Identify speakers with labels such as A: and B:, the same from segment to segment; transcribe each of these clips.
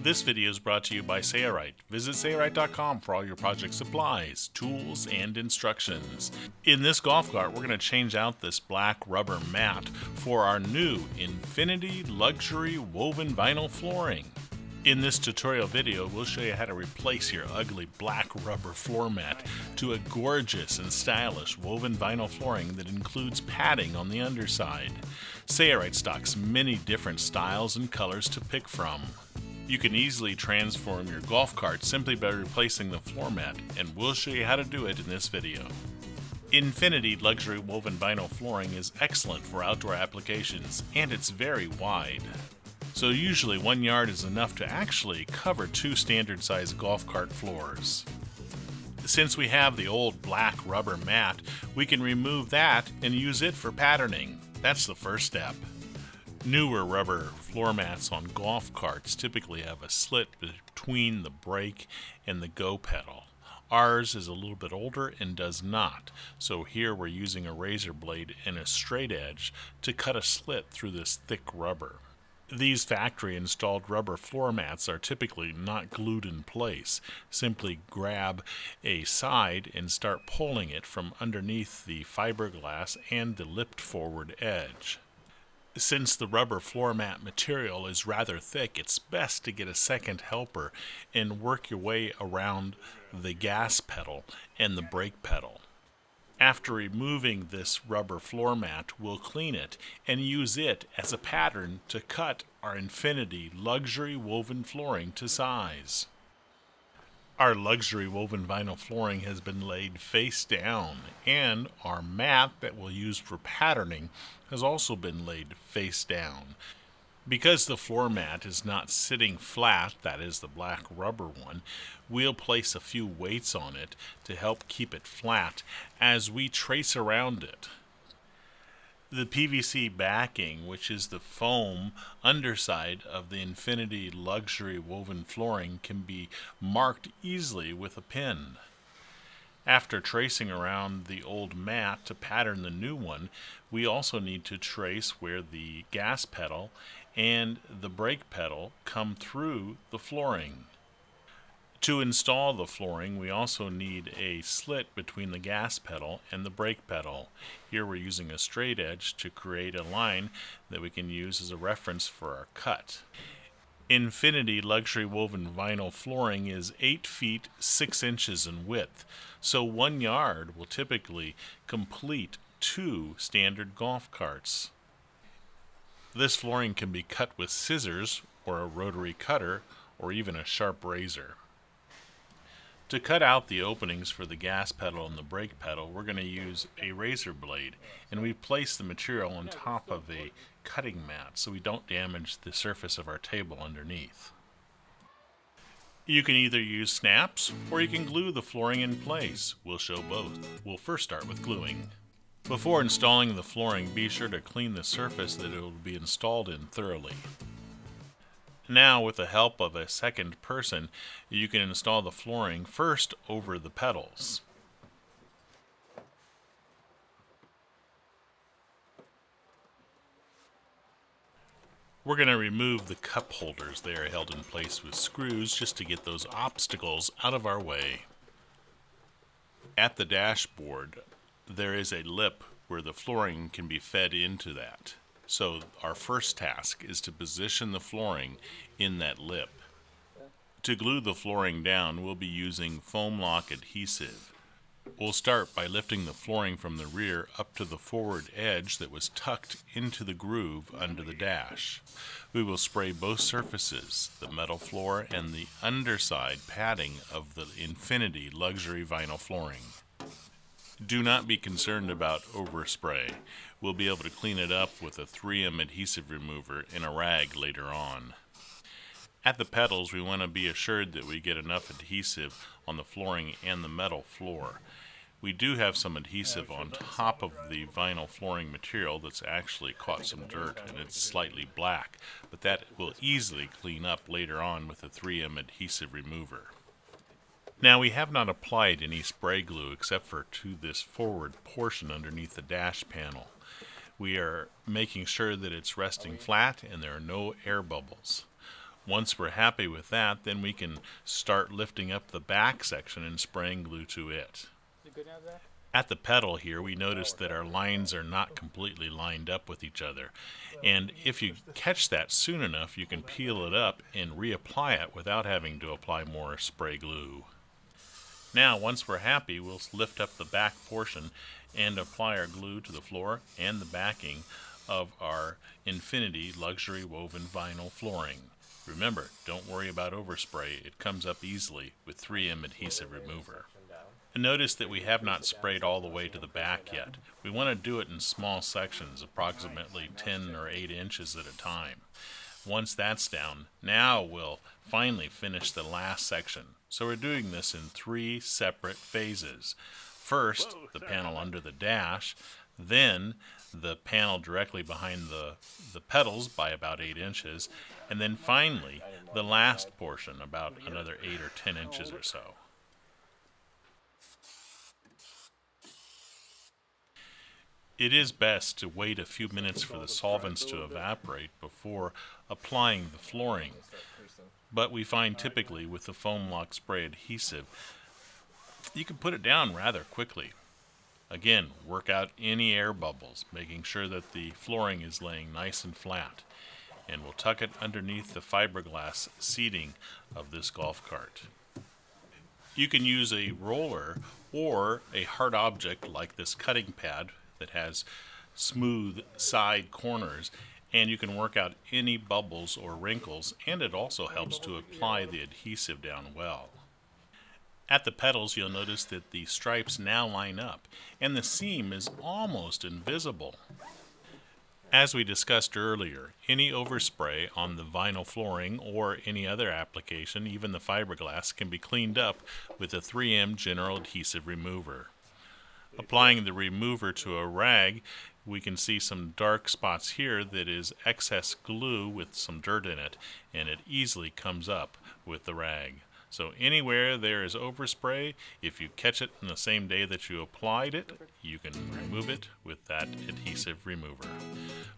A: This video is brought to you by Sailrite. Visit Sailrite.com for all your project supplies, tools, and instructions. In this golf cart, we're going to change out this black rubber mat for our new Infinity Luxury Woven Vinyl Flooring. In this tutorial video, we'll show you how to replace your ugly black rubber floor mat to a gorgeous and stylish woven vinyl flooring that includes padding on the underside. Sailrite stocks many different styles and colors to pick from. You can easily transform your golf cart simply by replacing the floor mat, and we'll show you how to do it in this video. Infinity Luxury Woven Vinyl Flooring is excellent for outdoor applications, and it's very wide. So usually 1 yard is enough to actually cover 2 standard size golf cart floors. Since we have the old black rubber mat, we can remove that and use it for patterning. That's the first step. Newer rubber floor mats on golf carts typically have a slit between the brake and the go pedal. Ours is a little bit older and does not, so here we're using a razor blade and a straight edge to cut a slit through this thick rubber. These factory-installed rubber floor mats are typically not glued in place. Simply grab a side and start pulling it from underneath the fiberglass and the lipped-forward edge. Since the rubber floor mat material is rather thick, it's best to get a second helper and work your way around the gas pedal and the brake pedal. After removing this rubber floor mat, we'll clean it and use it as a pattern to cut our Infinity Luxury Woven Flooring to size. Our luxury woven vinyl flooring has been laid face down, and our mat that we'll use for patterning has also been laid face down. Because the floor mat is not sitting flat, that is the black rubber one, we'll place a few weights on it to help keep it flat as we trace around it. The PVC backing, which is the foam underside of the Infinity Luxury Woven Flooring, can be marked easily with a pin. After tracing around the old mat to pattern the new one, we also need to trace where the gas pedal and the brake pedal come through the flooring. To install the flooring, we also need a slit between the gas pedal and the brake pedal. Here we're using a straight edge to create a line that we can use as a reference for our cut. Infinity Luxury Woven Vinyl Flooring is 8 feet 6 inches in width, so 1 yard will typically complete 2 standard golf carts. This flooring can be cut with scissors or a rotary cutter or even a sharp razor. To cut out the openings for the gas pedal and the brake pedal, we're going to use a razor blade, and we place the material on top of a cutting mat so we don't damage the surface of our table underneath. You can either use snaps or you can glue the flooring in place. We'll show both. We'll first start with gluing. Before installing the flooring, be sure to clean the surface that it will be installed in thoroughly. Now, with the help of a second person, you can install the flooring first over the pedals. We're going to remove the cup holders. They are held in place with screws just to get those obstacles out of our way. At the dashboard, there is a lip where the flooring can be fed into that. So our first task is to position the flooring in that lip. To glue the flooring down, we'll be using foam lock adhesive. We'll start by lifting the flooring from the rear up to the forward edge that was tucked into the groove under the dash. We will spray both surfaces, the metal floor and the underside padding of the Infinity Luxury Vinyl Flooring. Do not be concerned about overspray. We'll be able to clean it up with a 3M adhesive remover and a rag later on. At the pedals, we want to be assured that we get enough adhesive on the flooring and the metal floor. We do have some adhesive on top of the vinyl flooring material that's actually caught some dirt and it's slightly black, but that will easily clean up later on with a 3M adhesive remover. Now, we have not applied any spray glue except for to this forward portion underneath the dash panel. We are making sure that it's resting flat and there are no air bubbles. Once we're happy with that, then we can start lifting up the back section and spraying glue to it. At the pedal here, we notice that our lines are not completely lined up with each other. And if you catch that soon enough, you can peel it up and reapply it without having to apply more spray glue. Now, once we're happy, we'll lift up the back portion and apply our glue to the floor and the backing of our Infinity luxury woven vinyl flooring. Remember, don't worry about overspray. It comes up easily with 3M adhesive remover. And notice that we have not sprayed all the way to the back yet. We want to do it in small sections, approximately 10 or 8 inches at a time. Once that's down, now we'll finally finish the last section. So we're doing this in 3 separate phases. First, the panel under the dash, then the panel directly behind the pedals by about 8 inches, and then finally the last portion about another 8 or 10 inches or so. It is best to wait a few minutes for the solvents to evaporate before applying the flooring, but we find typically with the foam lock spray adhesive, you can put it down rather quickly. Again, work out any air bubbles, making sure that the flooring is laying nice and flat, and we'll tuck it underneath the fiberglass seating of this golf cart. You can use a roller or a hard object like this cutting pad that has smooth side corners, and you can work out any bubbles or wrinkles, and it also helps to apply the adhesive down well. At the pedals, you'll notice that the stripes now line up, and the seam is almost invisible. As we discussed earlier, any overspray on the vinyl flooring or any other application, even the fiberglass, can be cleaned up with a 3M General Adhesive Remover. Applying the remover to a rag, we can see some dark spots here that is excess glue with some dirt in it, and it easily comes up with the rag. So anywhere there is overspray, if you catch it in the same day that you applied it, you can remove it with that adhesive remover.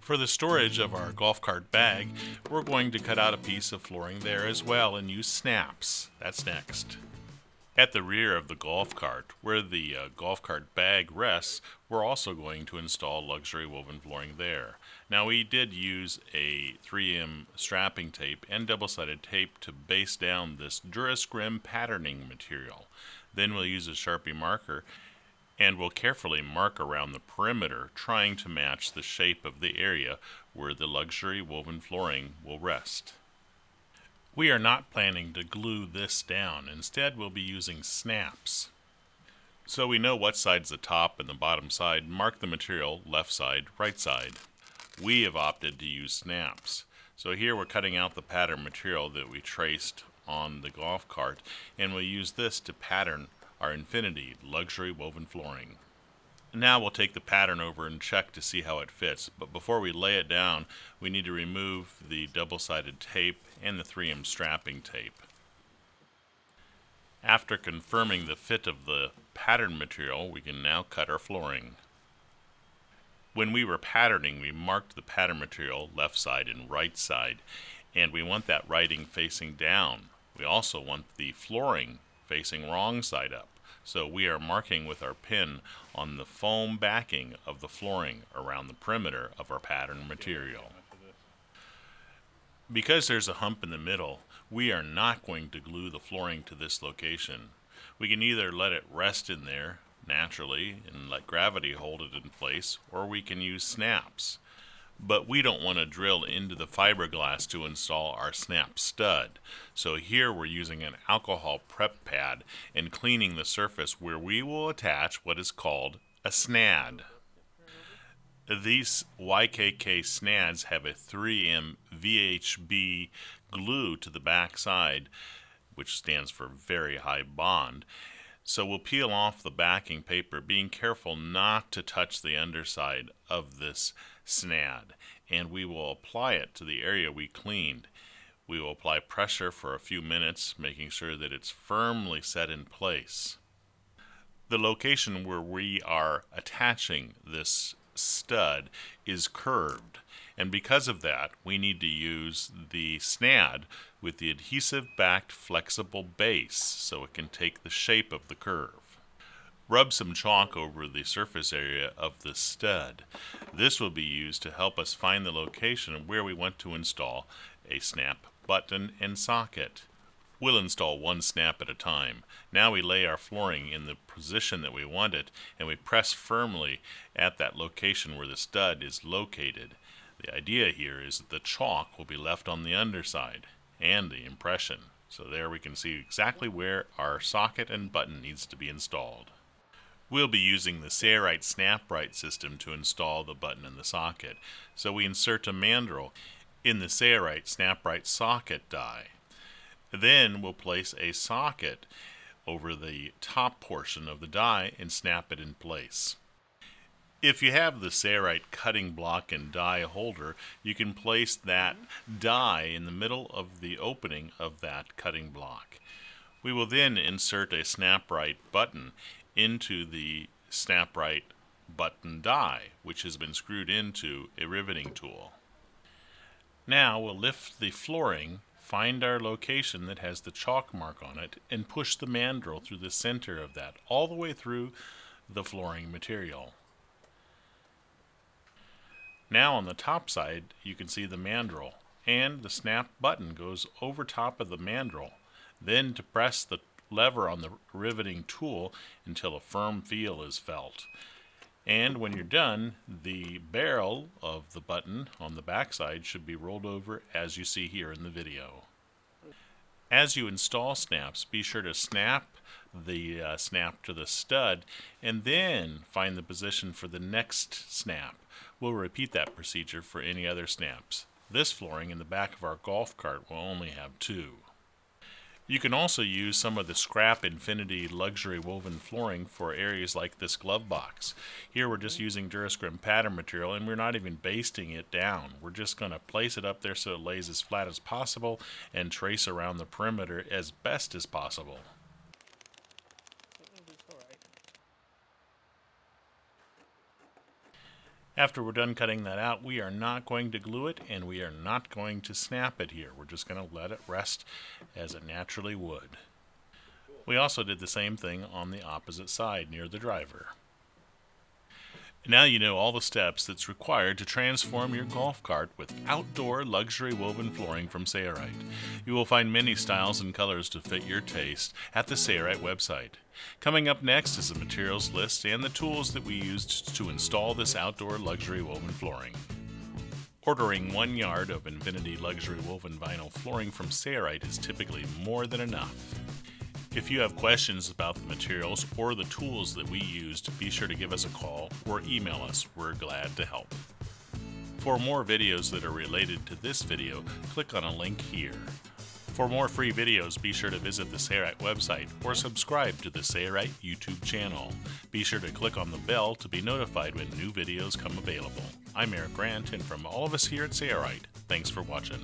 A: For the storage of our golf cart bag, we're going to cut out a piece of flooring there as well and use snaps. That's next. At the rear of the golf cart, where the golf cart bag rests, we're also going to install luxury woven flooring there. Now, we did use a 3M strapping tape and double-sided tape to base down this Durascrim patterning material. Then we'll use a Sharpie marker and we'll carefully mark around the perimeter, trying to match the shape of the area where the luxury woven flooring will rest. We are not planning to glue this down. Instead, we'll be using snaps. So we know what side's the top and the bottom side. Mark the material left side, right side. We have opted to use snaps. So here we're cutting out the pattern material that we traced on the golf cart, and we'll use this to pattern our Infinity luxury woven flooring. Now we'll take the pattern over and check to see how it fits, but before we lay it down, we need to remove the double-sided tape and the 3M strapping tape. After confirming the fit of the pattern material, we can now cut our flooring. When we were patterning, we marked the pattern material left side and right side, and we want that writing facing down. We also want the flooring facing wrong side up. So we are marking with our pin on the foam backing of the flooring around the perimeter of our pattern material. Because there's a hump in the middle, we are not going to glue the flooring to this location. We can either let it rest in there naturally and let gravity hold it in place, or we can use snaps. But we don't want to drill into the fiberglass to install our snap stud. So here we're using an alcohol prep pad and cleaning the surface where we will attach what is called a snad. These YKK snads have a 3M VHB glue to the back side, which stands for very high bond. So we'll peel off the backing paper, being careful not to touch the underside of this snad, and we will apply it to the area we cleaned. We will apply pressure for a few minutes, making sure that it's firmly set in place. The location where we are attaching this stud is curved, And because of that, we need to use the SNAD with the adhesive-backed flexible base so it can take the shape of the curve. Rub some chalk over the surface area of the stud. This will be used to help us find the location where we want to install a snap button and socket. We'll install one snap at a time. Now we lay our flooring in the position that we want it, and we press firmly at that location where the stud is located. The idea here is that the chalk will be left on the underside and the impression. So there we can see exactly where our socket and button needs to be installed. We'll be using the Sailrite Snaprite system to install the button and the socket. So we insert a mandrel in the Sailrite Snaprite socket die. Then we'll place a socket over the top portion of the die and snap it in place. If you have the Sailrite cutting block and die holder, you can place that die in the middle of the opening of that cutting block. We will then insert a Snaprite button into the Snaprite button die, which has been screwed into a riveting tool. Now we'll lift the flooring, find our location that has the chalk mark on it, and push the mandrel through the center of that, all the way through the flooring material. Now on the top side, you can see the mandrel, and the snap button goes over top of the mandrel. Then to press the lever on the riveting tool until a firm feel is felt. And when you're done, the barrel of the button on the back side should be rolled over as you see here in the video. As you install snaps, be sure to snap the snap to the stud and then find the position for the next snap. We'll repeat that procedure for any other snaps. This flooring in the back of our golf cart will only have 2. You can also use some of the scrap Infinity luxury woven flooring for areas like this glove box. Here we're just using Durascrim pattern material, and we're not even basting it down. We're just going to place it up there so it lays as flat as possible and trace around the perimeter as best as possible. After we're done cutting that out, we are not going to glue it and we are not going to snap it here. We're just going to let it rest as it naturally would. We also did the same thing on the opposite side near the driver. Now you know all the steps that's required to transform your golf cart with outdoor luxury woven flooring from Sailrite. You will find many styles and colors to fit your taste at the Sailrite website. Coming up next is the materials list and the tools that we used to install this outdoor luxury woven flooring. Ordering 1 yard of Infinity luxury woven vinyl flooring from Sailrite is typically more than enough. If you have questions about the materials or the tools that we used, be sure to give us a call or email us. We're glad to help. For more videos that are related to this video, click on a link here. For more free videos, be sure to visit the Sailrite website or subscribe to the Sailrite YouTube channel. Be sure to click on the bell to be notified when new videos come available. I'm Eric Grant, and from all of us here at Sailrite, thanks for watching.